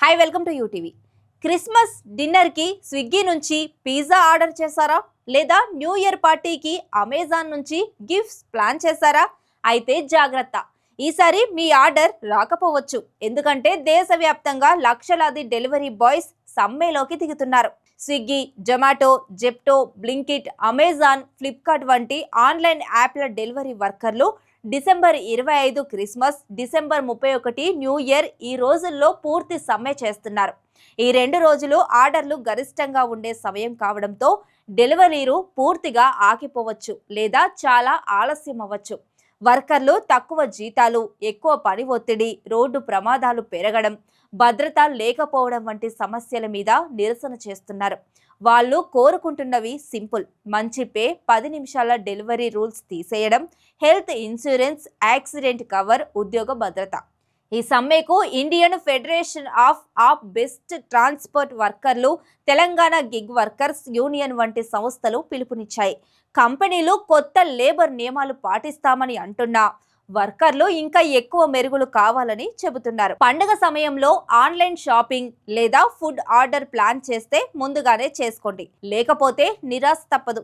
Hi welcome to UTV. Christmas డిన్నర్కి Swiggy నుంచి pizza order చేశారా? లేదా న్యూ ఇయర్ పార్టీకి అమెజాన్ నుంచి గిఫ్ట్స్ ప్లాన్ చేశారా? అయితే జాగ్రత్త, ఈసారి మీ ఆర్డర్ రాకపోవచ్చు. ఎందుకంటే దేశవ్యాప్తంగా లక్షలాది డెలివరీ బాయ్స్ సమ్మెలోకి దిగుతున్నారు. Swiggy, Zomato, Zepto, Blinkit, Amazon, Flipkart వంటి ఆన్లైన్ యాప్ల డెలివరీ వర్కర్లు December 25 Christmas, December 31 new year ఈ రోజుల్లో పూర్తి సమ్మె చేస్తున్నారు. ఈ 2 రోజులు ఆర్డర్లు గరిష్టంగా ఉండే సమయం కావడంతో డెలివరీలు పూర్తిగా ఆగిపోవచ్చు లేదా చాలా ఆలస్యం అవ్వచ్చు. వర్కర్లు తక్కువ జీతాలు, ఎక్కువ పని ఒత్తిడి, రోడ్డు ప్రమాదాలు పెరగడం, భద్రత లేకపోవడం వంటి సమస్యల మీద నిరసన చేస్తున్నారు. వాళ్ళు కోరుకుంటున్నవి సింపుల్: మంచి పే, 10 నిమిషాల డెలివరీ రూల్స్ తీసేయడం, హెల్త్ ఇన్సూరెన్స్, యాక్సిడెంట్ కవర్, ఉద్యోగ భద్రత. ఈ సమ్మెకు Indian federation of best transport వర్కర్లు, తెలంగాణ గిగ్ వర్కర్స్ యూనియన్ వంటి సంస్థలు పిలుపునిచ్చాయి. కంపెనీలు కొత్త లేబర్ నియమాలు పాటిస్తామని అంటున్నా వర్కర్లు ఇంకా ఎక్కువ మెరుగులు కావాలని చెబుతున్నారు. పండుగ సమయంలో ఆన్లైన్ షాపింగ్ లేదా ఫుడ్ ఆర్డర్ ప్లాన్ చేస్తే ముందుగానే చేసుకోండి, లేకపోతే నిరాశ తప్పదు.